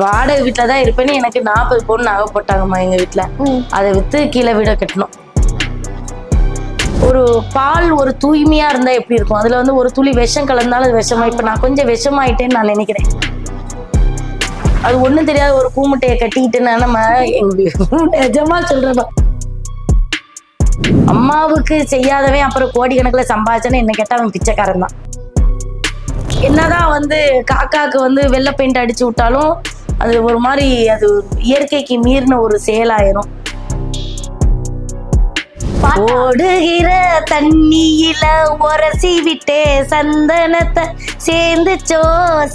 வாடகை வீட்டுல தான் இருப்பேன்னு எனக்கு 40 பவுன் நகை போட்டாங்கம்மா எங்க வீட்டுல. அதை வித்து கீழே வீட கட்டணும். ஒரு பால் ஒரு தூய்மையா இருந்தா எப்படி இருக்கும்? அதுல வந்து ஒரு துளி விஷம் கலந்தாலும் அது விஷமா. இப்ப நான் கொஞ்சம் விஷமாயிட்டேன்னு நான் நினைக்கிறேன். அது ஒண்ணும் தெரியாத ஒரு பூமுட்டையை கட்டிக்கிட்டு நம்ம நிஜமா சொல்றேன். அம்மாவுக்கு செய்யாதவன் அப்புறம் கோடிக்கணக்கில் சம்பாதிச்சானே என்ன கேட்டா அவன் பிச்சைக்காரன் தான். என்னதான் வந்து காக்காக்கு வந்து வெள்ளை பெயிண்ட் அடிச்சு விட்டாலும் அது ஒரு மாதிரி அது இயற்கைக்கு மீறின ஒரு செயலாயிரும். ஓடுகிற தண்ணியில உரசி விட்டே சந்தனத்தை சேர்ந்துச்சோ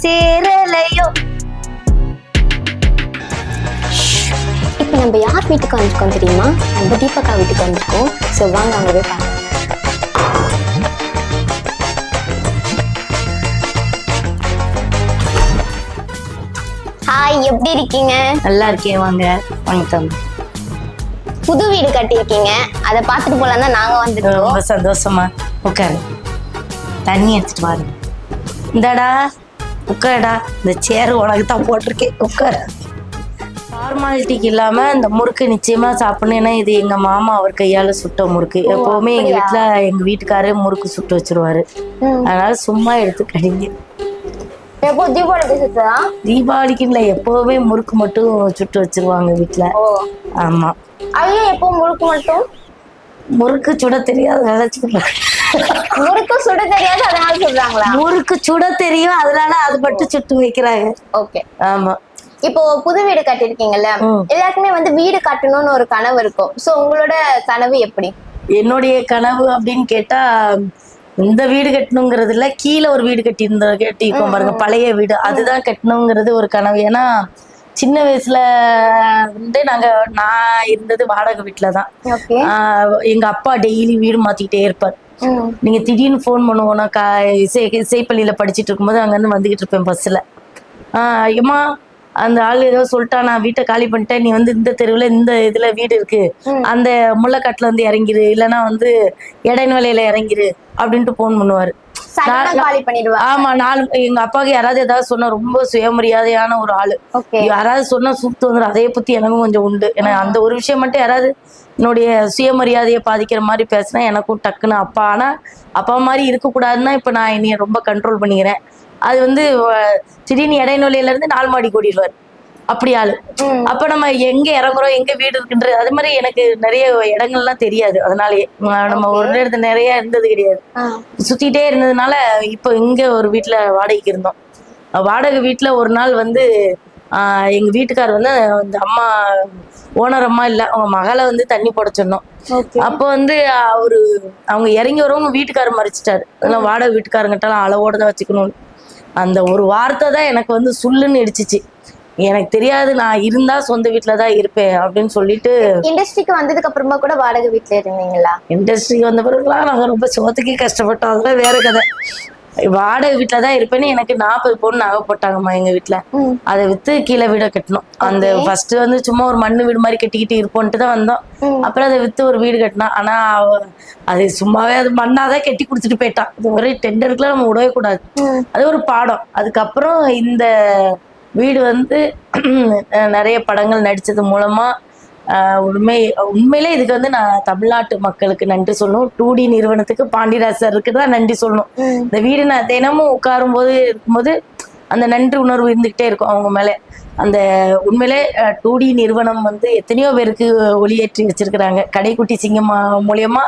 சேரலையோ. இப்போ நம்ம யார் வீட்டுக்கு வந்திருக்கோம் தெரியுமா? நம்ம தீபக்கா வீட்டுக்கு வந்திருக்கோம். ஸோ வாங்க அங்கே போய் பார்க்கலாம். ஹாய், எப்படி இருக்கீங்க? நல்லா இருக்கேன், வாங்க வணக்கம். புது வீடு கட்டியிருக்கீங்க, அதை பார்த்துட்டு போலாம் தான் நாங்க வந்துருக்கோம். ரொம்ப சந்தோஷமா. உட்காரு, தண்ணி எடுத்துட்டு வாரு. இந்தாடா உட்காருடா, இந்த சேர் உனக்கு தான் போட்டிருக்கேன், உட்காரு. ஃபார்மாலிட்டிக்கு இல்லாம இந்த முறுக்கு நிச்சயமா சாப்பிடணும். ஏன்னா இது எங்க மாமா அவர் கையால சுட்ட முறுக்கு. எப்பவுமே எங்க வீட்டுல எங்க வீட்டுக்காரே முறுக்கு சுட்டு வச்சிருவாரு. அதனால சும்மா எடுத்து கடிங்க. எப்போ தீபாவளிக்கு சுத்தா? தீபாவளிக்கு இல்ல, எப்பவுமே முறுக்கு மட்டும் சுட்டு வச்சிருவாங்க வீட்டுல. ஆமா. ஐயோ, எப்போ முறுக்கு மட்டும்? முறுக்கு சுட தெரியாது நினைச்சுக்கலாம். முறுக்கு சுட தெரியாது அதனால சொல்றாங்களா? முறுக்கு சுட தெரியும் அதனால அது மட்டும் சுட்டு வைக்கிறாங்க. ஓகே. ஆமா. இப்போ புது வீடு கட்டிருக்கீங்கல்ல, எல்லாருக்குமே வந்து வீடு கட்டணும்னு ஒரு கனவு இருக்கும். சோ உங்களோட கனவு எப்படி? என்னுடைய கனவு அப்படின்னு கேட்டா, இந்த வீடு கட்டணுங்கிறது இல்ல, கீழே ஒரு வீடு கட்டியிருக்கோம் பாருங்க, பழைய வீடு, அதுதான் கட்டணுங்கிறது ஒரு கனவு. ஏன்னா சின்ன வயசுல வந்து நான் இருந்தது வாடகை வீட்டுலதான். எங்க அப்பா டெய்லி வீடு மாத்திக்கிட்டே இருப்பார். நீங்க திடீர்னு போன் பண்ணுவோம். நான் இசைப்பள்ளியில படிச்சுட்டு இருக்கும்போது அங்க இருந்து வந்துகிட்டு இருப்பேன் பஸ்ல. ஏமா அந்த ஆள் ஏதோ சொல்லிட்டா, நான் வீட்டை காலி பண்ணிட்டேன், நீ வந்து இந்த தெருவுல இந்த இதுல வீடு இருக்கு, அந்த முல்லைக்காட்டுல வந்து இறங்கிரு, இல்லைன்னா வந்து இடைநிலையில இறங்கிரு அப்படின்ட்டு போன் பண்ணுவாரு. ஆமா, எங்க அப்பாவுக்கு யாராவது ஏதாவது சொன்னா, ரொம்ப சுயமரியாதையான ஒரு ஆளு. யாராவது சொன்னா சூத்து வந்துடும். அதே பத்தி எனக்கும் கொஞ்சம் உண்டு. ஏன்னா அந்த ஒரு விஷயம் மட்டும் யாராவது என்னுடைய சுயமரியாதையை பாதிக்கிற மாதிரி பேசினா எனக்கும் டக்குன்னு அப்பா. ஆனா அப்பா மாதிரி இருக்கக்கூடாதுன்னா இப்ப நான் என்னைய ரொம்ப கண்ட்ரோல் பண்ணிக்கிறேன். அது வந்து திடீர்னு இடைநிலையில இருந்து 4 மாடி கூடிடுவார், அப்படி ஆளு. அப்ப நம்ம எங்க இறங்குறோம், எங்க வீடு இருக்குன்றது, அது மாதிரி எனக்கு நிறைய இடங்கள்லாம் தெரியாது. அதனாலயே நம்ம ஒரு இடத்துல நிறைய இருந்தது கிடையாது, சுத்திட்டே இருந்ததுனால. இப்ப இங்க ஒரு வீட்டுல வாடகைக்கு இருந்தோம். வாடகை வீட்டுல ஒரு நாள் வந்து எங்க வீட்டுக்கார் வந்து அந்த அம்மா ஓனர் அம்மா இல்ல, அவங்க மகளை வந்து தண்ணி போட சொன்னோம். அப்போ வந்து அவங்க இறங்கி வரவங்க வீட்டுக்காரர் மறைச்சிட்டாரு. அதெல்லாம் வாடகை வீட்டுக்காரங்கிட்டலாம் அளவோட தான் வச்சுக்கணும். அந்த ஒரு வார்த்தை தான் எனக்கு வந்து சுள்ளுன்னு இடிச்சிச்சு. எனக்கு தெரியாது, நான் இருந்தா சொந்த வீட்டுலதான் இருப்பேன் அப்படின்னு சொல்லிட்டு. இண்டஸ்ட்ரிக்கு வந்ததுக்கு அப்புறமா கூட வாடகை வீட்டுல இருந்தீங்களா? இண்டஸ்ட்ரிக்கு வந்த பிறகுலாம் நாங்க ரொம்ப சோத்துக்கே கஷ்டப்பட்டோம். அதெல்லாம் வேற கதை. வாடகை வீட்டுலதான் இருப்பேன்னு எனக்கு 40 பவுன் நகை போட்டாங்கம்மா எங்க வீட்டுல. அதை வித்து கீழே வீட கட்டணும். அந்த ஃபர்ஸ்ட் வந்து சும்மா ஒரு மண்ணு வீடு மாதிரி கட்டிக்கிட்டு இருப்போன்ட்டு தான் வந்தோம். அப்புறம் அதை வித்து ஒரு வீடு கட்டினோம். ஆனா அது சும்மாவே அது மண்ணாதான் கட்டி கொடுத்துட்டு போயிட்டான். இது ஒரே டெண்டருக்குலாம் நம்ம விடவே கூடாது, அது ஒரு பாடம். அதுக்கப்புறம் இந்த வீடு வந்து நிறைய படங்கள் நடிச்சது மூலமா உண்மையிலே இதுக்கு வந்து நான் தமிழ்நாட்டு மக்களுக்கு நன்றி சொல்லணும். 2D நிறுவனத்துக்கு, பாண்டியராஜ் சாருக்கு தான் நன்றி சொல்லணும். இந்த வீடு நான் தினமும் உட்காரும் போது இருக்கும்போது அந்த நன்றி உணர்வு இருந்துகிட்டே இருக்கும் அவங்க மேல. அந்த உண்மையிலே 2D நிறுவனம் வந்து எத்தனையோ பேருக்கு ஒளியேற்றி வச்சிருக்கிறாங்க. கடைக்குட்டி சிங்கம் மூலியமா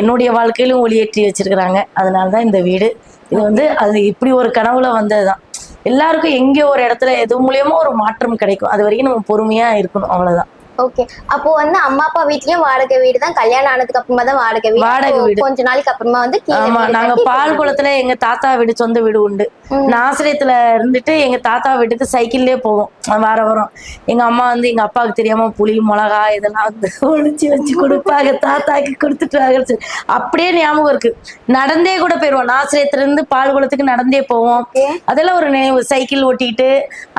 என்னுடைய வாழ்க்கையிலும் ஒளியேற்றி வச்சிருக்கிறாங்க. அதனாலதான் இந்த வீடு. இது வந்து அது இப்படி ஒரு கனவுல வந்ததுதான். எல்லாருக்கும் எங்கேயோ ஒரு இடத்துல எது மூலியமா ஒரு மாற்றம் கிடைக்கும். அது வரைக்கும் நம்ம பொறுமையா இருக்கணும், அவ்வளவுதான். ஓகே. அப்போ வந்து அம்மா அப்பா வீட்லயும் வாடகை வீடு தான், கல்யாணம் ஆனதுக்கு அப்புறமா தான் வாடகை வீடு. கொஞ்ச நாளைக்கு அப்புறமா வந்து ஆமா, நாங்க பால் குளத்துல எங்க தாத்தா வீடு, சொந்த வீடு உண்டு. ஆசிரியத்துல இருந்துட்டு எங்க தாத்தா வீட்டுக்கு சைக்கிள்லயே போவோம் வாரம். எங்க அம்மா வந்து எங்க அப்பாவுக்கு தெரியாம புளி மிளகா இதெல்லாம் வந்து ஒழிச்சு வச்சு கொடுப்பாங்க, தாத்தாக்கு கொடுத்துட்டு அப்படியே ஞாபகம் இருக்கு. நடந்தே கூட போயிருவோம், ஆசிரியத்துல இருந்து பால் குளத்துக்கு நடந்தே போவோம். அதெல்லாம் ஒரு நினைவு. சைக்கிள் ஓட்டிட்டு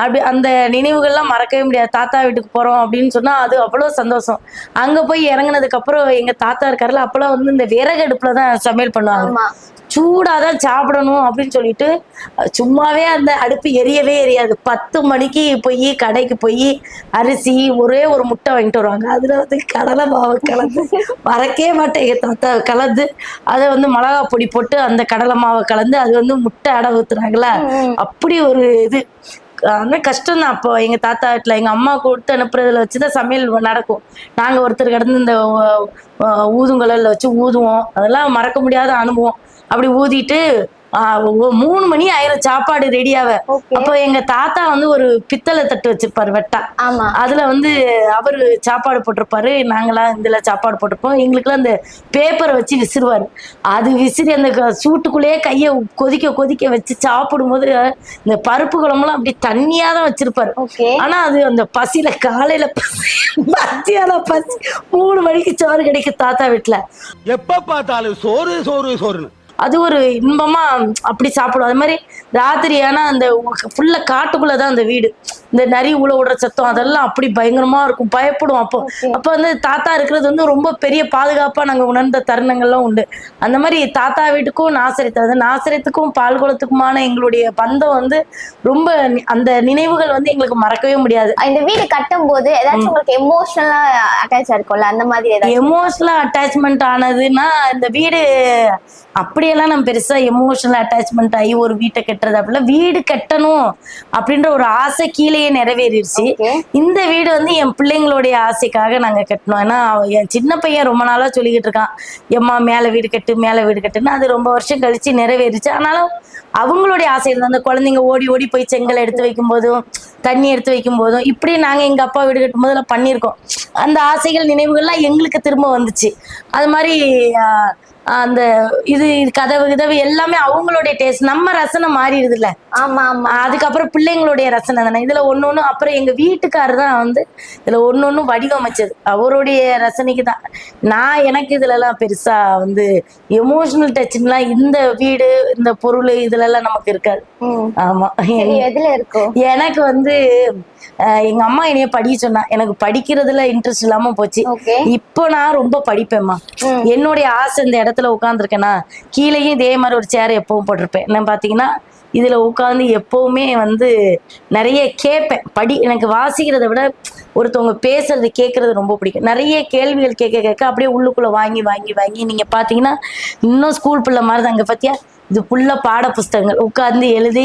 அப்படி அந்த நினைவுகள்லாம் மறக்கவே முடியாது. தாத்தா வீட்டுக்கு போறோம் அப்படின்னு சொன்னா அது அவ்வளவு சந்தோஷம். அங்க போய் இறங்குனதுக்கு அப்புறம் எங்க தாத்தா இருக்காருல, அப்பெல்லாம் வந்து இந்த விறகு அடுப்புலதான் சமையல் பண்ணுவாங்க. சூடாதான் சாப்பிடணும் அப்படின்னு சொல்லிட்டு சும்மாவே அந்த அடுப்பு எரியவே எரியாது. 10 மணிக்கு போய் கடைக்கு போய் அரிசி ஒரே ஒரு முட்டை வாங்கிட்டு வருவாங்க. அதுல வந்து கடலை மாவு கலந்து மறக்கவே மாட்டேன் எங்க தாத்தா கலந்து அதை வந்து மிளகா பொடி போட்டு அந்த கடலை மாவை கலந்து அது வந்து முட்டை அடை ஊத்துறாங்களா, அப்படி ஒரு இது. ஆனா கஷ்டம் தான். அப்போ எங்க தாத்தா வீட்டுல எங்க அம்மா கொடுத்து அனுப்புறதுல வச்சுதான் சமையல் நடக்கும். நாங்க ஒருத்தர் கடந்து இந்த ஊதுங்குழல்ல வச்சு ஊதுவோம். அதெல்லாம் மறக்க முடியாத அனுபவம். அப்படி ஊதிட்டு 3 மணி ஆயிரம் சாப்பாடு ரெடியாவ. அப்போ எங்க தாத்தா வந்து ஒரு பித்தளை தட்டு வச்சிருப்பாரு வெட்டா. அதுல வந்து அவரு சாப்பாடு போட்டிருப்பாரு, நாங்களாம் இதுல சாப்பாடு போட்டிருப்போம். எங்களுக்குலாம் அந்த பேப்பரை வச்சு விசிறுவாரு. அது விசிறி அந்த சூட்டுக்குள்ளேயே கைய கொதிக்க கொதிக்க வச்சு சாப்பிடும் போது இந்த பருப்பு குழம்புலாம் அப்படி தண்ணியாதான் வச்சிருப்பாரு. ஆனா அது அந்த பசியில காலையில மத்தியானம் பசி 3 மணிக்கு சோறு கிடைக்கும் தாத்தா வீட்டுல. எப்ப பார்த்தாலும் சோறு சோறு சோறுன்னு அது ஒரு இன்பமா அப்படி சாப்பிடும். அது மாதிரி ராத்திரி ஆனா அந்த ஃபுல்லா காட்டுக்குள்ளதான் அந்த வீடு. இந்த நரி உள்ள விடுற சத்தம் அதெல்லாம் அப்படி பயங்கரமா இருக்கும், பயப்படும். அப்போ வந்து தாத்தா இருக்கிறது வந்து ரொம்ப பெரிய பாதுகாப்பா நாங்க உணர்ந்த தருணங்கள்லாம் உண்டு. அந்த மாதிரி தாத்தா வீட்டுக்கும் நாசரத்துக்கும் பால்குளத்துக்குமான எங்களுடைய பந்தம் வந்து ரொம்ப அந்த நினைவுகள் வந்து எங்களுக்கு மறக்கவே முடியாது. இந்த வீடு கட்டும் போது ஏதாச்சும் உங்களுக்கு எமோஷனலா அட்டாச் இருக்கும்ல, அந்த மாதிரி எமோஷனலா அட்டாச்மெண்ட் ஆனதுன்னா இந்த வீடு அப்படியெல்லாம் நான் பெருசா எமோஷனல் அட்டாச்மெண்ட் ஆகி ஒரு வீட்டை கட்டுறது அப்படிலாம் வீடு கட்டணும் அப்படின்ற ஒரு ஆசை கீழேயே நிறைவேறிடுச்சு. இந்த வீடு வந்து என் பிள்ளைங்களுடைய ஆசைக்காக நாங்க கட்டணும். ஏன்னா என் சின்ன பையன் ரொம்ப நாளா சொல்லிக்கிட்டு இருக்கான், எம்மா மேல வீடு கட்டுன்னு. அது ரொம்ப வருஷம் கழிச்சு நிறைவேறிச்சு. ஆனாலும் அவங்களுடைய ஆசைகள் அந்த குழந்தைங்க ஓடி ஓடி போய் செங்கல் எடுத்து வைக்கும் போதும் தண்ணி எடுத்து வைக்கும் போதும் இப்படி நாங்க எங்க அப்பா வீடு கட்டும் போதுல பண்ணியிருக்கோம். அந்த ஆசைகள் நினைவுகள்லாம் எங்களுக்கு திரும்ப வந்துச்சு. அது மாதிரி அந்த இது கதவு கிதவு எல்லாமே அவங்களுடைய டேஸ்ட். நம்ம ரசனை மாறிடுது இல்ல. அதுக்கப்புறம் பிள்ளைங்களுடைய ரசனை தானே இதுல ஒண்ணு. அப்புறம் எங்க வீட்டுக்காரர் தான் வந்து இதுல ஒண்ணு வடிவமைச்சது, அவருடைய ரசனைக்கு தான். எனக்கு இதுல எல்லாம் பெருசா வந்து எமோஷனல் டச்லாம் இந்த வீடு இந்த பொருள் இதுல எல்லாம் நமக்கு இருக்காது. ஆமா, எனக்கு வந்து எங்க அம்மா என்னைய படிக்க சொன்னா. எனக்கு படிக்கிறதுல இன்ட்ரெஸ்ட் இல்லாம போச்சு. இப்போ நான் ரொம்ப படிப்பேம்மா. என்னுடைய ஆசை இந்த இடத்துல உட்காந்துருக்கேன்னா கீழேயும் இதே மாதிரி ஒரு சேர் எப்பவும் போட்டிருப்பேன். என்ன பாத்தீங்கன்னா இதுல உட்காந்து எப்பவுமே வந்து நிறைய கேட்பேன். எனக்கு வாசிக்கிறத விட ஒருத்தவங்க பேசுறது கேட்கறது ரொம்ப பிடிக்கும். நிறைய கேள்விகள் கேட்க அப்படியே உள்ளுக்குள்ள வாங்கி வாங்கி வாங்கி நீங்க பாத்தீங்கன்னா இன்னும் ஸ்கூல் பிள்ளை மாதிரி தான். அங்க பாத்தியா இது ஃபுல்லா பாட புஸ்தகங்கள் உட்காந்து எழுதி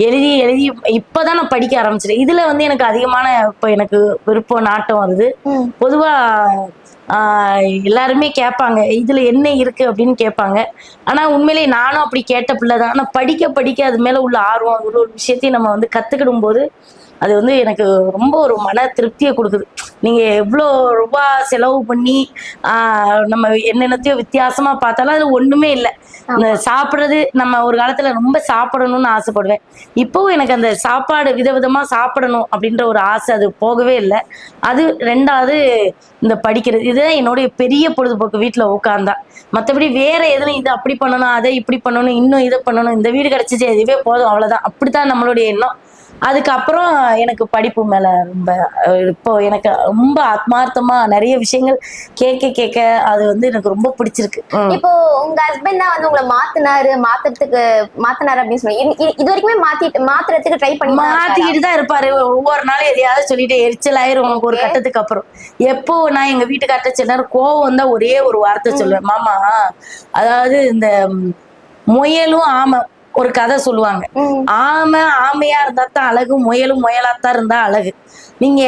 எழுதி எழுதி இப்பதான் நான் படிக்க ஆரம்பிச்சிட்டேன். இதுல வந்து எனக்கு அதிகமான இப்ப எனக்கு விருப்பம் நாட்டம் வருது. பொதுவா எல்லாருமே கேட்பாங்க இதுல என்ன இருக்கு அப்படின்னு கேட்பாங்க. ஆனா உண்மையிலேயே நானும் அப்படி கேட்ட பிள்ளைதான். ஆனா படிக்க படிக்க அது மேல உள்ள ஆர்வம் ஒரு விஷயத்தையும் நம்ம வந்து கத்துக்கிடும் போது அது வந்து எனக்கு ரொம்ப ஒரு மன திருப்தியை கொடுக்குது. நீங்க எவ்வளோ ரூபாய் செலவு பண்ணி நம்ம என்னென்னத்தையோ வித்தியாசமா பார்த்தாலும் அது ஒண்ணுமே இல்லை. இந்த சாப்பிட்றது நம்ம ஒரு காலத்துல ரொம்ப சாப்பிடணும்னு ஆசைப்படுவேன். இப்போவும் எனக்கு அந்த சாப்பாடு விதவிதமா சாப்பிடணும் அப்படின்ற ஒரு ஆசை அது போகவே இல்லை. அது ரெண்டாவது இந்த படிக்கிறது இதுதான் என்னுடைய பெரிய பொழுதுபோக்கு வீட்டுல உட்கார்ந்தா. மற்றபடி வேற எதுவும் இது அப்படி பண்ணணும் அதை இப்படி பண்ணணும் இன்னும் இதை பண்ணணும் இந்த வீடு கிடைச்சிச்சு இதுவே போதும் அவ்வளவுதான் அப்படித்தான் நம்மளுடைய எண்ணம். அதுக்கப்புறம் எனக்கு படிப்பு மேல ரொம்ப இப்போ எனக்கு ரொம்ப ஆத்மார்த்தமா நிறைய விஷயங்கள் கேட்க அது வந்து எனக்கு ரொம்ப பிடிச்சிருக்கு. இப்போ உங்க ஹஸ்பண்ட் தான் வந்து உங்களை மாத்தினாரு அப்படின்னு சொல்லி இது வரைக்குமே மாத்துறதுக்கு ட்ரை பண்ணி மாத்திக்கிட்டு தான் இருப்பாரு. ஒவ்வொரு நாளும் எதையாவது சொல்லிட்டு எரிச்சல் ஆயிரும் உனக்கு ஒரு கட்டத்துக்கு அப்புறம். எப்போ நான் எங்க வீட்டுக்கார்ட்ட சில நேரம் கோவம் தான் ஒரே ஒரு வார்த்தை சொல்லுவேன், மாமா அதாவது இந்த முயலும் ஆமை ஒரு கதை சொல்லுவாங்க. ஆமையா இருந்தா தான் அழகு, முயலும் முயலாத்தான் இருந்தா அழகு. நீங்க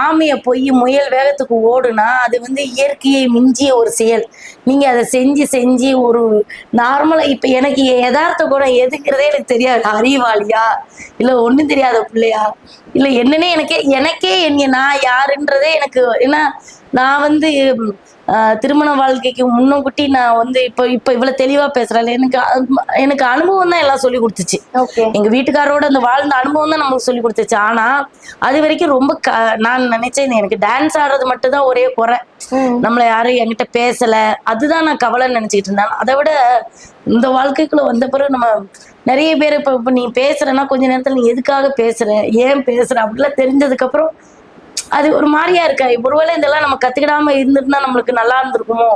ஆமைய போய் முயல் வேகத்துக்கு ஓடுனா அது வந்து இயற்கையை மிஞ்சிய ஒரு செயல். நீங்க அதை செஞ்சு செஞ்சு ஒரு நார்மலா இப்ப எனக்கு யதார்த்த குணம் எதுக்குறதே எனக்கு தெரியாது. அறிவாளியா இல்ல ஒண்ணும் தெரியாத பிள்ளையா இல்ல என்னன்னே எனக்கே நான் யாருன்றதே எனக்கு. ஏன்னா நான் வந்து திருமண வாழ்க்கைக்கு முன்னக்கூட்டி நான் வந்து இப்ப இவ்வளவு தெளிவா பேசுறேன். எனக்கு அனுபவம் தான் எல்லாம் சொல்லி கொடுத்துச்சு. எங்க வீட்டுக்காரோட அந்த வாழ்ந்த அனுபவம் தான் நமக்கு சொல்லி கொடுத்துச்சு. ஆனா அது வரைக்கும் ரொம்ப நான் நினைச்சேன் எனக்கு டான்ஸ் ஆடுறது மட்டும் தான் ஒரே குறை, நம்மள யாரும் என்கிட்ட பேசல, அதுதான் நான் கவலைன்னு நினைச்சுக்கிட்டு இருந்தேன். அதை விட இந்த வாழ்க்கைக்குள்ள வந்த பிறகு நம்ம நிறைய பேர் இப்ப நீ பேசுறேன்னா கொஞ்ச நேரத்துல நீ எதுக்காக பேசுற ஏன் பேசுற அப்படிலாம் தெரிஞ்சதுக்கு அப்புறம் அது ஒரு மாதிரியா இருக்கா. ஒருவேளை இதெல்லாம் நம்ம கத்துக்கிடாம இருந்திருந்தா நம்மளுக்கு நல்லா இருந்திருக்குமோ,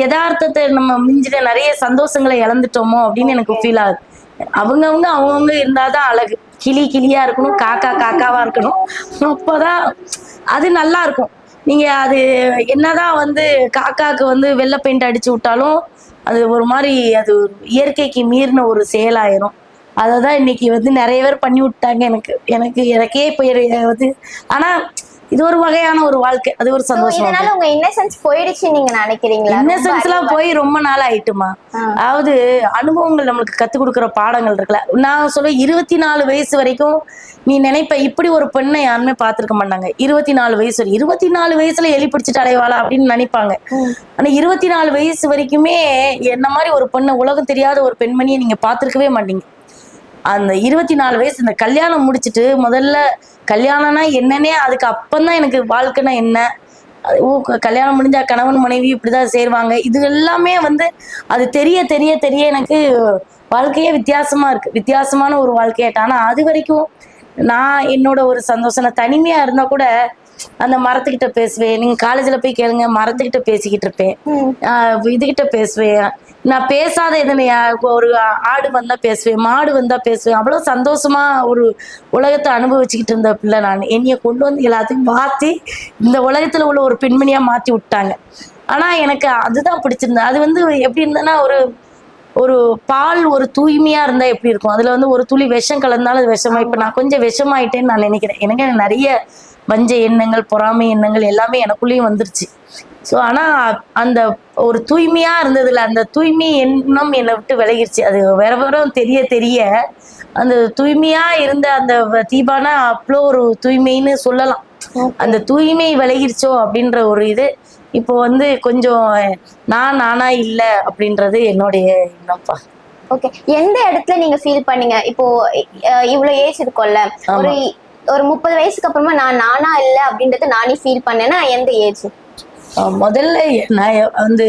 யதார்த்தத்தை நம்ம மிஞ்சின நிறைய சந்தோஷங்களை இழந்துட்டோமோ அப்படின்னு எனக்கு ஃபீல் ஆகுது. அவங்கவுங்க இருந்தாதான் அழகு. கிளியா இருக்கணும், காக்கா காக்காவா இருக்கணும். அப்பதான் அது நல்லா இருக்கும். நீங்க அது என்னதான் வந்து காக்காக்கு வந்து வெள்ளை பெயிண்ட் அடிச்சு விட்டாலும் அது ஒரு மாதிரி அது இயற்கைக்கு மீறின ஒரு செயலாயிரும். அததான் இன்னைக்கு வந்து நிறைய பேர் பண்ணி விட்டாங்க. எனக்கே இப்ப வந்து ஆனா இது ஒரு வகையான ஒரு வாழ்க்கை. அது ஒரு So, சந்தோஷம். இதனால உங்க இன்னசென்ஸ் போயிடுச்சு நீங்க நினைக்கிறீங்களா? இன்னசென்ஸ் எல்லாம் போய் ரொம்ப நாள் ஆயிட்டுமா. அதாவது அனுபவங்கள் நம்மளுக்கு கத்துக் கொடுக்குற பாடங்கள் இருக்குல்ல. நான் சொல்ல 24 வயசு வரைக்கும் நீ நினைப்ப இப்படி ஒரு பெண்ணை யாருமே பார்த்திருக்க மாட்டாங்க. 24 வயசு 24 வயசுல எலி பிடிச்சிட்டு அலைவாளா அப்படின்னு நினைப்பாங்க. ஆனா 24 வயசு வரைக்குமே என்ன மாதிரி ஒரு பெண்ணை, உலகம் தெரியாத ஒரு பெண்மணியை நீங்க பார்த்திருக்கவே மாட்டீங்க. அந்த 24 வயசு இந்த கல்யாணம் முடிச்சுட்டு முதல்ல கல்யாணம்னா என்னன்னே, அதுக்கு அப்பந்தான் எனக்கு வாழ்க்கைன்னா என்ன, கல்யாணம் முடிஞ்சா கணவன் மனைவி இப்படிதான் சேருவாங்க, இது எல்லாமே வந்து அது தெரிய தெரிய தெரிய எனக்கு வாழ்க்கையே வித்தியாசமா இருக்கு. வித்தியாசமான ஒரு வாழ்க்கையாட்ட. ஆனா அது வரைக்கும் நான் என்னோட ஒரு சந்தோஷம், நான் தனிமையா இருந்தா கூட அந்த மரத்துக்கிட்ட பேசுவேன். நீங்க காலேஜ்ல போய் கேளுங்க, மரத்துக்கிட்ட பேசிக்கிட்டு இருப்பேன். இதுகிட்ட பேசுவேன். நான் பேசாத எதுனையா, ஒரு ஆடு வந்தா பேசுவேன், மாடு வந்தா பேசுவேன். அவ்வளவு சந்தோஷமா ஒரு உலகத்தை அனுபவிச்சுக்கிட்டு இருந்த பிள்ளை நான். என்னைய கொண்டு வந்து எல்லாத்தையும் மாத்தி இந்த உலகத்துல உள்ள ஒரு பெண்மணியா மாத்தி விட்டாங்க. ஆனா எனக்கு அதுதான் பிடிச்சிருந்தது. அது வந்து எப்படி இருந்ததுன்னா, ஒரு பால் ஒரு தூய்மையா இருந்தா எப்படி இருக்கும், அதுல வந்து ஒரு துளி விஷம் கலந்தாலும் அது விஷமா. இப்ப நான் கொஞ்சம் விஷமாயிட்டேன்னு நான் நினைக்கிறேன். எனக்கு நிறைய வஞ்ச எண்ணங்கள், பொறாமை எண்ணங்கள் எல்லாமே எனக்குள்ளேயும் வந்துருச்சு. ஸோ ஆனா அந்த ஒரு தூய்மையா இருந்ததுல அந்த தூய்மை எண்ணம் என்னை விட்டு விலகிருச்சு. அது வேற வேற தெரிய தெரிய அந்த தூய்மையா இருந்த அந்த தீபானா அவ்வளோ ஒரு தூய்மைன்னு சொல்லலாம். அந்த தூய்மை விலகிருச்சோ அப்படின்ற ஒரு இது இப்போ வந்து கொஞ்சம் நானா இல்ல அப்படின்றது என்னுடைய எண்ணம்ப்பா. ஓகே, எந்த இடத்துல நீங்க ஃபீல் பண்ணீங்க? இப்போ இவ்வளவு ஏஜ் இருக்கும்ல, ஒரு 30 வயசுக்கு அப்புறமா நானா இல்ல அப்படின்றத நானே ஃபீல் பண்ணேன்னா எந்த ஏஜ்? முதல்ல நான் வந்து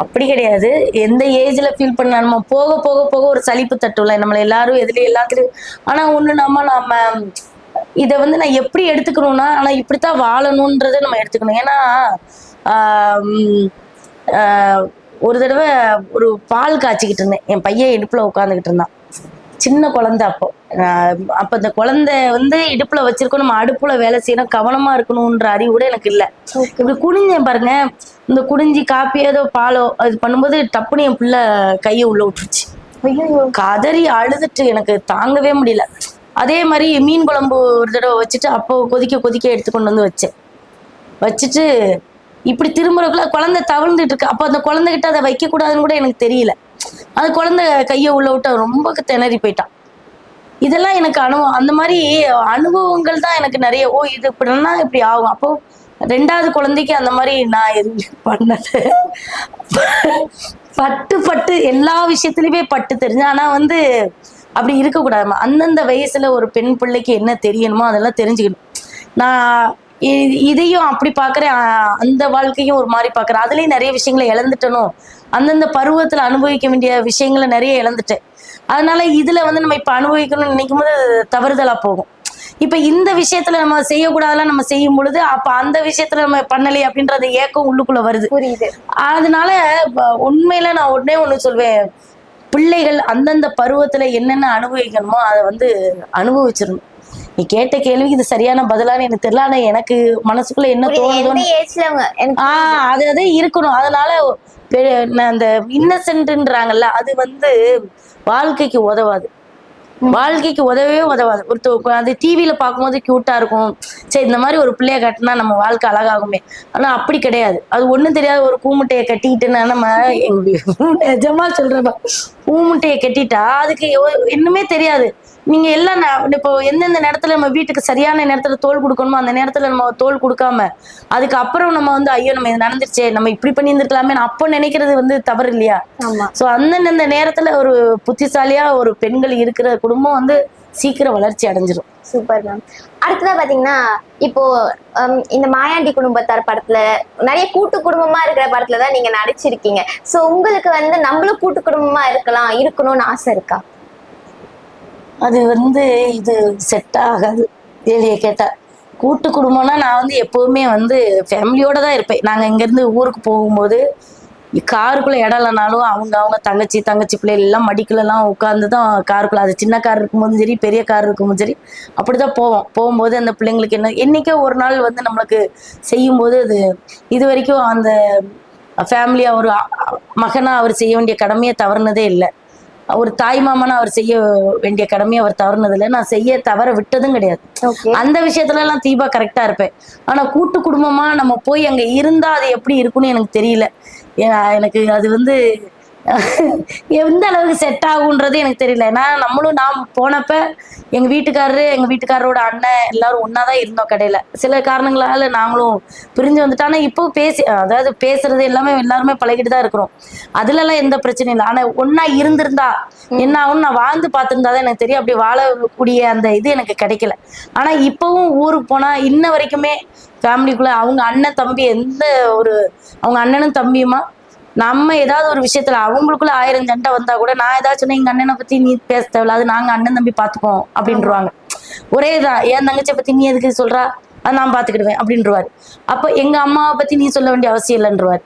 அப்படி கிடையாது. எந்த ஏஜ்ல ஃபீல் பண்ண நம்ம போக போக போக ஒரு சலிப்பு தட்டும்ல நம்மள எல்லாரும் எதுலயும் எல்லாத்துலயும். ஆனா ஒண்ணு நாம இதை வந்து நான் எப்படி எடுத்துக்கணும்னா, ஆனா இப்படித்தான் வாழணும்ன்றதை நம்ம எடுத்துக்கணும். ஏன்னா ஒரு தடவை ஒரு பால் காய்ச்சிக்கிட்டு இருந்தேன். என் பையன் இடுப்புல உட்காந்துக்கிட்டு இருந்தான். சின்ன குழந்தை. அப்ப இந்த குழந்தை வந்து இடுப்புல வச்சிருக்கோம், நம்ம அடுப்புல வேலை செய்யணும், கவனமா இருக்கணும்ன்ற அறிவு கூட எனக்கு இல்லை. இப்படி குனிஞ்சேன் பாருங்க, இந்த குடிஞ்சி காப்பி ஏதோ பாலோ அது பண்ணும்போது டப்புனு என் பிள்ளை கையை உள்ள விட்டுருச்சு. கதறி அழுதுட்டு எனக்கு தாங்கவே முடியல. அதே மாதிரி மீன் குழம்பு ஒரு தடவை வச்சுட்டு அப்போ கொதிக்க எடுத்து கொண்டு வந்து வச்சுட்டு இப்படி திரும்புறக்குள்ள குழந்தை தவழ்ந்துட்டு இருக்கு. அப்ப அந்த குழந்தைகிட்ட அதை வைக்க கூடாதுன்னு கூட எனக்கு தெரியல. அது குழந்தை கையை உள்ள விட்டு ரொம்ப திணறி போயிட்டான். இதெல்லாம் எனக்கு அனுபவம். அந்த மாதிரி அனுபவங்கள் தான் எனக்கு நிறைய. இது இப்படின்னா இப்படி ஆகும். அப்போ 2வது குழந்தைக்கு அந்த மாதிரி நான் எதுவும் பண்ணது. பட்டு எல்லா விஷயத்துலயுமே பட்டு தெரிஞ்சு. ஆனா வந்து அப்படி இருக்கக்கூடாது. அந்தந்த வயசுல ஒரு பெண் பிள்ளைக்கு என்ன தெரியணுமோ அதெல்லாம் தெரிஞ்சுக்கணும். நான் இதையும் அப்படி பாக்குறேன், அந்த வாழ்க்கையும் ஒரு மாதிரி பாக்குறேன். அதுலயும் நிறைய விஷயங்களை இழந்துட்டனும். அந்தந்த பருவத்துல அனுபவிக்க வேண்டிய விஷயங்களை நிறைய இழந்துட்டேன். அதனால இதுல வந்து நம்ம இப்ப அனுபவிக்கணும்னு நினைக்கும் போது தவறுதலா போகும். இப்ப இந்த விஷயத்துல நம்ம செய்யக்கூடாதெல்லாம் நம்ம செய்யும் பொழுது அப்ப அந்த விஷயத்துல நம்ம பண்ணலையே அப்படின்றது ஏக்கம் உள்ளுக்குள்ள வருது. அதனால உண்மையில நான் ஒண்ணு சொல்வேன், பிள்ளைகள் அந்தந்த பருவத்துல என்னென்ன அனுபவிக்கணுமோ அதை வந்து அனுபவிச்சிடணும். நீ கேட்ட கேள்விக்கு இது சரியான பதிலான்னு எனக்கு தெரியல. ஆனா எனக்கு மனசுக்குள்ள என்ன தோணுதோ அது இருக்கணும். அதனால அந்த இன்னசென்ட்ன்றாங்கல்ல, அது வந்து வாழ்க்கைக்கு உதவாது. வாழ்க்கைக்கு உதவவே உதவாது. அது டிவியில பார்க்கும்போது கியூட்டா இருக்கும், சரி இந்த மாதிரி ஒரு பிள்ளைய கட்டினா நம்ம வாழ்க்கை அழகாகுமே. ஆனா அப்படி கிடையாது. அது ஒண்ணும் தெரியாது. ஒரு கூமுட்டையை கட்டிக்கிட்டுன்னா நம்ம நிஜமா சொல்றப்ப பூமுட்டையை கட்டிட்டா அதுக்கு இன்னுமே தெரியாது. நீங்க எல்லாம் இப்போ எந்தெந்த நேரத்துல நம்ம வீட்டுக்கு சரியான நேரத்துல தோல் கொடுக்கணுமோ அந்த நேரத்துல நம்ம தோல் கொடுக்காம அதுக்கு அப்புறம் நம்ம வந்து ஐயோ நம்ம இது நடந்துருச்சே, நம்ம இப்படி பண்ணி இருந்திருக்கலாமே அப்போ நினைக்கிறது வந்து தவறு இல்லையா? சோ அந்தந்த நேரத்துல ஒரு புத்திசாலியா ஒரு பெண்கள் இருக்கிற குடும்பம் வந்து சீக்கிரம் வளர்ச்சி அடைஞ்சிரும். Super ma'am. அடுத்ததா பாத்தீங்கன்னா, இப்போ இந்த மாயாண்டி குடும்பத்தார் படத்துல நிறைய கூட்டு குடும்பமா இருக்கிற படத்துலதான் நீங்க நடிச்சிருக்கீங்க. சோ உங்களுக்கு வந்து நம்மளும் கூட்டு குடும்பமா இருக்கணும்னு ஆசை இருக்கா? அது வந்து இது செட் ஆகாது. கேள்வியை கேட்டா கூட்டு குடும்பம்னா நான் வந்து எப்பவுமே வந்து ஃபேமிலியோட தான் இருப்பேன். நாங்க இங்கேருந்து ஊருக்கு போகும்போது காருக்குள்ள இடம் இல்லைனாலும் அவங்க தங்கச்சி பிள்ளைகள் எல்லாம் மடிக்குள்ளெல்லாம் உட்காந்து தான் காருக்குள்ள, அது சின்ன கார் இருக்கும்போதும் சரி பெரிய கார் இருக்கும்போதும் சரி அப்படிதான் போவோம். போகும்போது அந்த பிள்ளைங்களுக்கு என்னைக்கோ ஒரு நாள் வந்து நம்மளுக்கு செய்யும்போது இது வரைக்கும் அந்த ஃபேமிலியா ஒரு மகனா அவர் செய்ய வேண்டிய கடமையை தவறுனதே இல்லை. ஒரு தாய் மாமனா அவர் செய்ய வேண்டிய கடமையை அவர் தவறுனதில்லை. நான் செய்ய தவற விட்டதும் கிடையாது. அந்த விஷயத்துல எல்லாம் தீபா கரெக்டா இருப்பேன். ஆனா கூட்டு குடும்பமா நம்ம போய் அங்க இருந்தா அது எப்படி இருக்குன்னு எனக்கு தெரியல. எனக்கு அது வந்து எந்த அளவுக்கு செட் ஆகுன்றது எனக்கு தெரியல. ஏன்னா நான் போனப்ப எங்க வீட்டுக்காரரோட அண்ணன் எல்லாரும் ஒன்னாதான் இருந்தோம் கடையில. சில காரணங்களால நாங்களும் பிரிஞ்சு வந்துட்டோம். ஆனா இப்போ அதாவது பேசுறது எல்லாமே எல்லாருமே பழகிட்டு தான் இருக்கிறோம். அதுல எல்லாம் எந்த பிரச்சனையும் இல்லை. ஆனா ஒன்னா இருந்திருந்தா என்ன ஆகும்னு நான் வாழ்ந்து பார்த்திருந்தாதான் எனக்கு தெரியும். அப்படி வாழக்கூடிய அந்த இது எனக்கு கிடைக்கல. ஆனா இப்பவும் ஊருக்கு போனா இன்ன வரைக்குமே ஃபேமிலிக்குள்ள அவங்க அண்ணன் தம்பி அவங்க அண்ணனும் தம்பியுமா நம்ம ஏதாவது ஒரு விஷயத்துல அவங்களுக்குள்ள 1000 சண்டை வந்தா கூட நான் ஏதாவது சொன்னா எங்க அண்ணனை பத்தி நீ பேச தேவையில்ல, அது நாங்க அண்ணன் தம்பி பாத்துப்போம் அப்படின்றாங்க. ஒரே இதான், என் தங்கச்சியை பத்தி நீ எதுக்கு சொல்றா, அது நான் பாத்துக்கிடுவேன் அப்படின்றவாரு. அப்ப எங்க அம்மாவை பத்தி நீ சொல்ல வேண்டிய அவசியம் இல்லைன்றவாரு.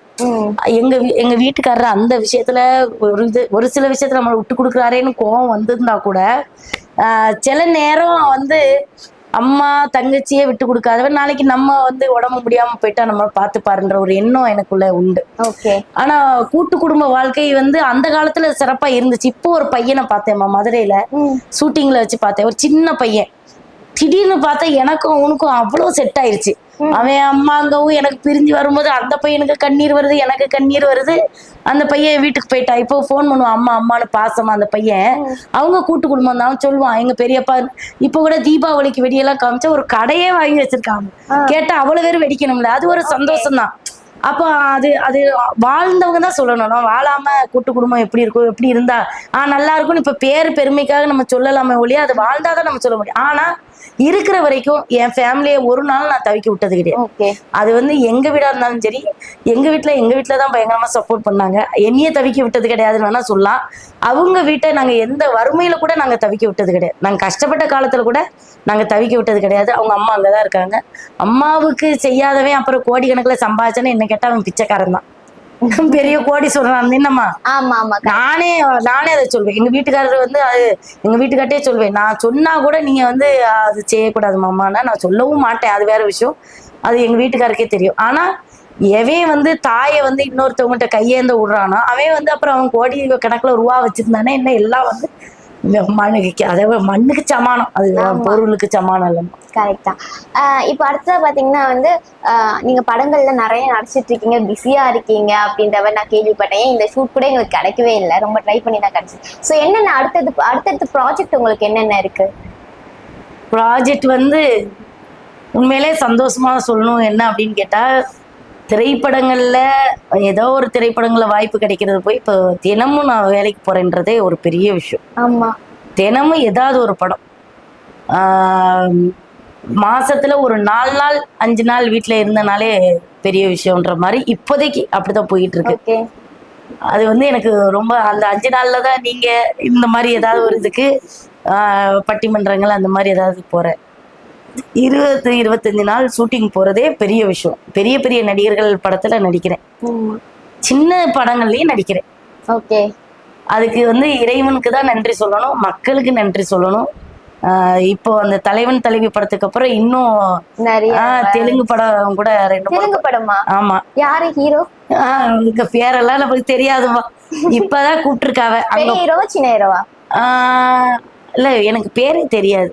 எங்க வீட்டுக்காரர் அந்த விஷயத்துல ஒரு சில விஷயத்துல நம்மளை விட்டு கொடுக்குறாரேன்னு கோவம் வந்திருந்தா கூட சில நேரம் வந்து அம்மா தங்கச்சியே விட்டு கொடுக்காதவன் நாளைக்கு நம்ம வந்து உடம்பு முடியாம போயிட்டா நம்ம பார்த்துப்பாருன்ற ஒரு எண்ணம் எனக்குள்ள உண்டு. ஆனா கூட்டு குடும்ப வாழ்க்கை வந்து அந்த காலத்துல சிறப்பா இருந்துச்சு. இப்போ ஒரு பையனை பார்த்தேன்மா மதுரையில ஷூட்டிங்ல வச்சு பார்த்தேன். ஒரு சின்ன பையன் திடீர்னு பார்த்தா எனக்கும் உனக்கும் அவ்வளவு செட் ஆயிருச்சு. அவன் அம்மாங்கவும் எனக்கு பிரிஞ்சு வரும்போது அந்த பையனுக்கு கண்ணீர் வருது, எனக்கு கண்ணீர் வருது. அந்த பையன் வீட்டுக்கு போயிட்டா. இப்போ போன் பண்ணுவான் அம்மா அம்மானு பாசமா. அந்த பையன் அவங்க கூட்டு குடும்பம் தான் சொல்லுவான். எங்க பெரியப்பா இப்ப கூட தீபாவளிக்கு வெடியெல்லாம் காமிச்சா ஒரு கடையே வாங்கி வச்சிருக்காங்க. கேட்டா அவ்வளவு பேரும் வெடிக்கணும்ல, அது ஒரு சந்தோஷம் தான். அப்போ அது வாழ்ந்தவங்க தான் சொல்லணும். நான் வாழாம கூட்டு குடும்பம் எப்படி இருக்கும், எப்படி இருந்தா நல்லா இருக்கும்னு இப்ப பெருமைக்காக நம்ம சொல்லலாமே ஒழிய அது வாழ்ந்தாதான் நம்ம சொல்ல முடியும். ஆனா இருக்கிற வரைக்கும் என் ஃபேமிலியை ஒரு நாள் நான் தவிக்க விட்டது கிடையாது. அது வந்து எங்க வீடா இருந்தாலும் சரி, எங்க வீட்டுல தான் பயங்கரமா சப்போர்ட் பண்ணாங்க. என்னையே தவிக்க விட்டது கிடையாதுன்னு வேணா சொல்லலாம். அவங்க வீட்டை நாங்க எந்த வறுமையில கூட நாங்க தவிக்க விட்டது கிடையாது. நாங்க கஷ்டப்பட்ட காலத்துல கூட நாங்க தவிக்க விட்டது கிடையாது. அவங்க அம்மா அங்கதான் இருக்காங்க. அம்மாவுக்கு செய்யாதவன் அப்புறம் கோடிக்கணக்குல சம்பாதிச்சானே என்ன கேட்டா அவன் பிச்சைக்காரன் தான். பெரிய கோடி சொல்றான் என்னம்மா. நானே அதை சொல்வேன். எங்க வீட்டுக்காரர் வந்து எங்க வீட்டுக்கார்ட்டே சொல்வேன். நான் சொன்னா கூட நீங்க வந்து அது செய்யக்கூடாது மாமான்னா நான் சொல்லவும் மாட்டேன். அது வேற விஷயம். அது எங்க வீட்டுக்காருக்கே தெரியும். ஆனா எவன் வந்து தாயை வந்து இன்னொருத்தவங்ககிட்ட கையேந்த விடுறானா அவன் வந்து அப்புறம் அவன் கோடி கணக்குல ரூபா வச்சிருந்தானே என்ன எல்லாம் வந்து மண்ணுக்கு சமானம். அது பொருளுக்கு சமானம் இல்ல. கரெக்டா. இப்ப அடுத்ததா பாத்தீங்கன்னா வந்து நீங்க படங்கள்ல நிறைய நடிச்சிட்டு இருக்கீங்க, பிஸியா இருக்கீங்க அப்படின்றவ நான் கேள்விப்பட்டேன். இந்த ஷூட் கூட எங்களுக்கு கிடைக்கவே இல்லை, ரொம்ப ட்ரை பண்ணி தான் கிடைச்சது. ஸோ என்னென்ன அடுத்தடுத்து ப்ராஜெக்ட் உங்களுக்கு என்னென்ன இருக்கு? ப்ராஜெக்ட் வந்து உண்மையிலே சந்தோஷமா சொல்லணும் என்ன அப்படின்னு கேட்டா, திரைப்படங்கள்ல ஏதோ ஒரு திரைப்படங்கள்ல வாய்ப்பு கிடைக்கிறது போய் இப்போ தினமும் நான் வேலைக்கு போறேன்றதே ஒரு பெரிய விஷயம். ஆமா, தினமும் ஏதாவது ஒரு படம். மாசத்துல ஒரு 4 நாள் 5 நாள் வீட்டுல இருந்தனாலே பெரிய விஷயம்ன்ற மாதிரி இப்போதைக்கு அப்படிதான் போயிட்டு இருக்கு. அது வந்து எனக்கு ரொம்ப அந்த 5 நாள்ல தான் நீங்க இந்த மாதிரி ஏதாவது ஒரு இதுக்கு பட்டிமன்றங்கள் அந்த மாதிரி ஏதாவது போறேன். 20-25 நாள் ஷூட்டிங் போறதே பெரிய விஷயம். பெரிய பெரிய நடிகர்கள் படத்துல நடிக்கிறேன், சின்ன படங்கள்லயும் நடிக்கிறேன். அதுக்கு வந்து இறைவனுக்கு தான் நன்றி சொல்லணும், மக்களுக்கு நன்றி சொல்லணும். இப்போ அந்த தலைவன் தலைவி படத்துக்கு அப்புறம் இன்னும் தெலுங்கு படம் கூட 2 படமா? ஆமா. யாரு ஹீரோ? உங்க பேரெல்லாம் நமக்கு தெரியாதுமா. இப்பதான் கூப்பிட்டுருக்காவ. சின்ன ஹீரோவா? இல்ல எனக்கு பேரே தெரியாது.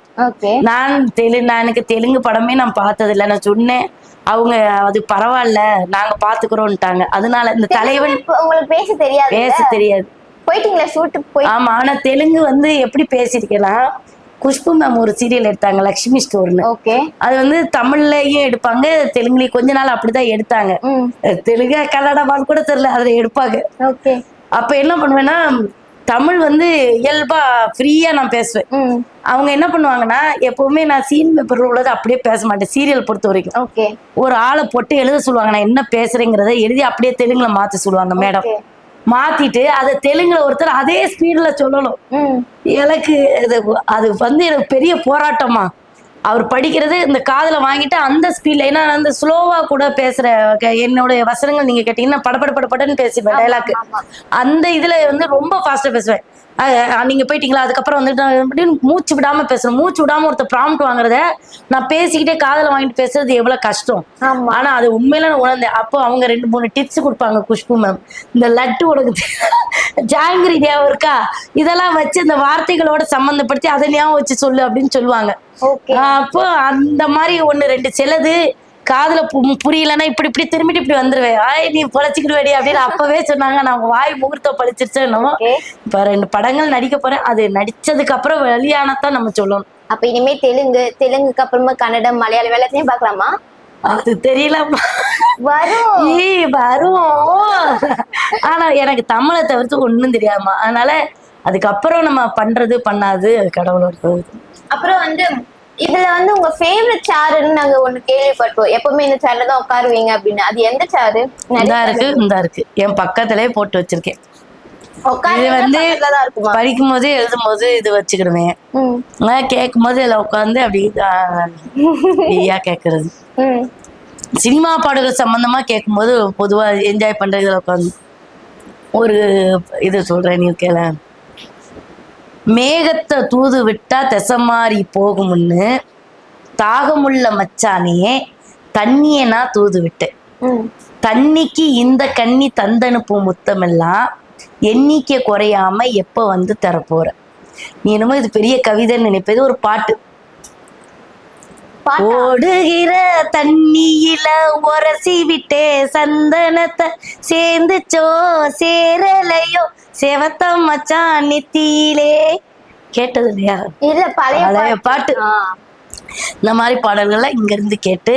எனக்கு தெலுங்கு படமே நான் பார்த்தது இல்லை. நான் சொன்னேன், அவங்க அது பரவாயில்ல நாங்க பாத்துக்கிறோம்ட்டாங்க. அதனால இந்த தலைவன் உங்களுக்கு பேச தெரியாது. போயிட்டீங்களா ஷூட்டுக்கு? ஆமா. ஆனா தெலுங்கு வந்து எப்படி பேசிருக்கேன்னா, குஷ்பு மேம் ஒரு சீரியல் எடுத்தாங்க லக்ஷ்மி ஸ்டோர்னு. அது வந்து தமிழ்லயும் எடுப்பாங்க, தெலுங்குலயும் கொஞ்ச நாள் அப்படிதான் எடுத்தாங்க. தெலுங்கு கன்னடமான்னு கூட தெரியல, அதுல எடுப்பாங்க. அப்ப என்ன பண்ணுவேன்னா, தமிழ் வந்து இயல்பா ஃப்ரீயா நான் பேசுவேன். அவங்க என்ன பண்ணுவாங்கன்னா, எப்பவுமே நான் சீன் பேப்பர் உள்ளது அப்படியே பேச மாட்டேன். சீரியல் பொறுத்த வரைக்கும் ஒரு ஆளை போட்டு எழுத சொல்லுவாங்க. நான் என்ன பேசுறேங்கிறத எழுதி அப்படியே தெலுங்குல மாத்த சொல்லுவாங்க மேடம். மாத்திட்டு அதை தெலுங்குல ஒருத்தர் அதே ஸ்பீட்ல சொல்லணும். எனக்கு அது வந்து எனக்கு பெரிய போராட்டமா. அவர் படிக்கிறது இந்த காதுல வாங்கிட்டு அந்த ஸ்பீட்ல, ஏன்னா அந்த ஸ்லோவா கூட பேசுற என்னுடைய வசனங்கள் நீங்க கேட்டீங்கன்னா படன்னு பேசுவேன் டைலாக். அந்த இதுல வந்து ரொம்ப ஃபாஸ்டா பேசுவேன். நீங்க போயிட்டீங்களா, அதுக்கப்புறம் வந்துட்டு அப்படின்னு மூச்சு விடாம பேசணும். மூச்சு விடாம ஒருத்தர் ப்ராம்ப்ட் வாங்குறத நான் பேசிக்கிட்டே காதுல வாங்கிட்டு பேசுறது எவ்வளவு கஷ்டம். ஆனா அது உண்மையில நான் உணர்ந்தேன். அப்போ அவங்க 2-3 டிப்ஸ் கொடுப்பாங்க. குஷ்பு மேம், இந்த லட்டு உனக்கு ஜாங்கிரி ஞாபகம் இருக்கா, இதெல்லாம் வச்சு இந்த வார்த்தைகளோட சம்பந்தப்படுத்தி அதை ஞாபகம் வச்சு சொல்லு அப்படின்னு சொல்லுவாங்க. அப்போ அந்த மாதிரி 1-2 சிலது காதுல புரியலன்னா இப்படி திரும்பிட்டு இப்படி வந்துருவேன். நீ பொழைச்சிக்கிடுவேடி அப்படின்னு அப்பவே சொன்னாங்க. நான் வாய் முகூர்த்தம் பழிச்சிருச்சு என்னமோ. இப்ப 2 படங்கள் நடிக்க போறேன். அது நடிச்சதுக்கு அப்புறம் வெளியானதான் நம்ம சொல்லணும். அப்ப இனிமே தெலுங்குக்கு அப்புறமா கன்னடம், மலையாளம் எல்லாத்தையும் பாக்கலாமா? அது தெரியல. வரும் வரும். ஆனா எனக்கு தமிழை தவிர்த்து ஒண்ணும் தெரியாதுமா. அதனால அதுக்கப்புறம் நம்ம பண்றது பண்ணாது கடவுளோட. அப்புறம் வந்து இதுல வந்து உங்க ஃபேவரட் சாருன்னு நாங்க ஒண்ணு கேள்விப்பட்டோம். எப்பவுமே இந்த சேர்ல தான் உட்காருவீங்க அப்படின்னு. அது எந்த சாரு? இந்த இருக்கு என் பக்கத்திலேயே போட்டு வச்சிருக்கேன். இது வந்து படிக்கும் போது எழுதும் போது இது வச்சுக்கிடுவேன். கேட்கும் போது இதுல உட்காந்து அப்படியா கேக்குறது. சினிமா பாடல்கள் சம்பந்தமா கேட்கும் போது பொதுவா என்ஜாய் பண்றது இதுல உட்காந்து. ஒரு இது சொல்றேன், நீ கேள. மேகத்தை தூது விட்டா திசை மாறி போகும்னு தாகமுள்ள மச்சானே தண்ணிய நான் தூது விட்டேன். தண்ணிக்கு இந்த கண்ணி தந்தனுப்பும் முத்தமெல்லாம் எண்ணிக்கை குறையாம எப்ப வந்து தரப்போற. நீ என்னமோ இது பெரிய கவிதைன்னு நினைப்பது ஒரு பாட்டு. ஓடுகிற தண்ணியில உரசி விட்டே சந்தனத்தை சேர்ந்துச்சோ சேரலையோ செவத்த மச்சான் நெத்தியிலே. கேட்டது இல்லையா? இல்ல, பழைய பாட்டு. இந்த மாதிரி பாடல்கள்லாம் இங்க இருந்து கேட்டு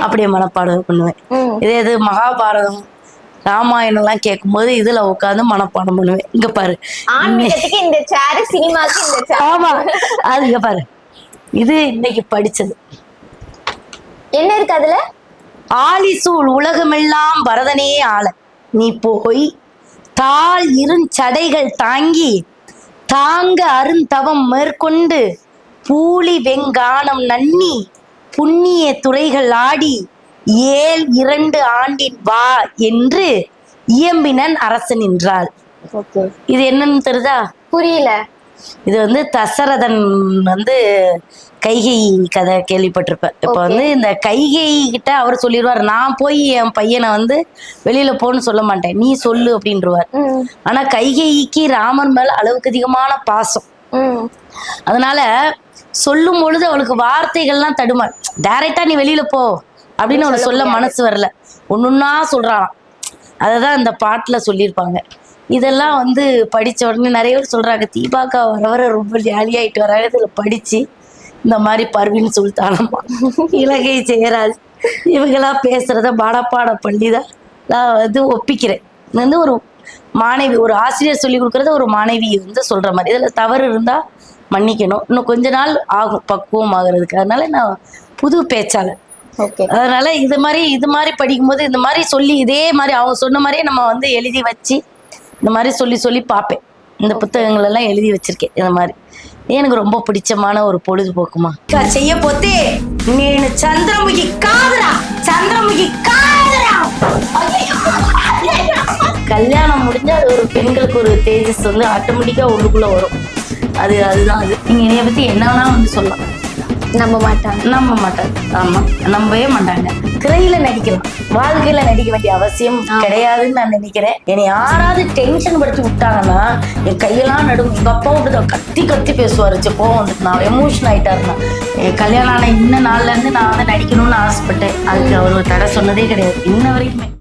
அப்படியே மனப்பாடம் பண்ணுவேன். இதே இது மகாபாரதம் ராமாயணம் எல்லாம் கேட்கும் போது இதுல உட்காந்து மனப்பாடம் பண்ணுவேன். இங்க பாரு, இந்த சேர் சினிமாக்கு இந்த சேர். ஆமா, அது இங்க பாரு. இது இன்னைக்கு படிச்சது. என்ன இருக்கு அதுல? ஆலிசூல் உலகமெல்லாம் பரதனே ஆள நீ போய் தாள் இருஞ்சடைகள் தாங்கி தாங்க அருந்தவம் மேற்கொண்டு பூலி வெங்கானம் நன்னி புண்ணிய துறைகள் ஆடி 7-2 ஆண்டின் வா என்று இயம்பினன் அரசன் என்றாள். இது என்னன்னு தெரியுதா? புரியல. இது வந்து தசரதன் வந்து கைகை கதை கேள்விப்பட்டிருப்ப. இப்ப வந்து இந்த கைகை கிட்ட அவர் சொல்லிடுவார், நான் போய் என் பையனை வந்து வெளியில போன்னு சொல்ல மாட்டேன், நீ சொல்லு அப்படின்றவார். ஆனா கைகைக்கு ராமன் மேல அளவுக்கு அதிகமான பாசம். அதனால சொல்லும் பொழுது அவளுக்கு வார்த்தைகள்லாம் தடுமாறு. டைரக்டா நீ வெளியில போ அப்படின்னு அவளை சொல்ல மனசு வரல. ஒன்னொன்னா சொல்றான். அததான் இந்த பாட்டுல சொல்லியிருப்பாங்க. இதெல்லாம் வந்து படிச்ச உடனே நிறைய பேர் சொல்றாங்க, தீபாக்கா வர ரொம்ப ஜாலியாயிட்டு வராங்க. இதுல படிச்சு இந்த மாதிரி பர்வீன் சுல்தானம்மா, இலங்கை சேராது இவங்கெல்லாம் பேசுறத பாடப்பாட பள்ளிதான் நான் வந்து ஒப்பிக்கிறேன். வந்து ஒரு மாணவி, ஒரு ஆசிரியர் சொல்லி கொடுக்கறத ஒரு மாணவி வந்து சொல்ற மாதிரி. இதுல தவறு இருந்தா மன்னிக்கணும். இன்னும் கொஞ்ச நாள் ஆகும் பக்குவம் ஆகுறதுக்கு. அதனால நான் புது பேச்சாளர். அதனால இது மாதிரி படிக்கும்போது இந்த மாதிரி சொல்லி இதே மாதிரி அவங்க சொன்ன மாதிரியே நம்ம வந்து எழுதி வச்சு இந்த மாதிரி சொல்லி பார்ப்பேன். இந்த புத்தகங்கள் எல்லாம் எழுதி வச்சிருக்கேன். இந்த மாதிரி எனக்கு ரொம்ப பிடிச்சமான ஒரு பொழுதுபோக்குமா. செய்ய போத்தே నేను చంద్రముఖి కాదురా, చంద్రముఖి కాదురా. கல்யாணம் முடிஞ்சா அது ஒரு பெண்களுக்கு ஒரு தேஜஸ் வந்து ஆட்டோமேட்டிக்கா உள்ளுக்குள்ள வரும். அதுதான் அது. நீங்க என்னைய பத்தி என்னன்னா வந்து சொல்லலாம். நம்ப மாட்டாங்க. ஆமா, நம்பவே மாட்டாங்க. திரையில நடிக்கலாம், வாழ்க்கையில நடிக்க வேண்டிய அவசியம் கிடையாதுன்னு நான் நினைக்கிறேன். என்னை யாராவது டென்ஷன் படுத்தி விட்டாங்கன்னா என் கையெல்லாம் நடுவும். எங்க அப்பா விட்டு கத்தி பேசுவாரு. கோவம் வந்துட்டு நான் எமோஷன் ஆயிட்டா இருந்தேன். கல்யாணம் ஆன இன்ன நாள்ல இருந்து நான் வந்து நடிக்கணும்னு ஆசைப்பட்டேன். அதுக்கு அவர் தடை சொன்னதே கிடையாது இன்ன வரைக்குமே.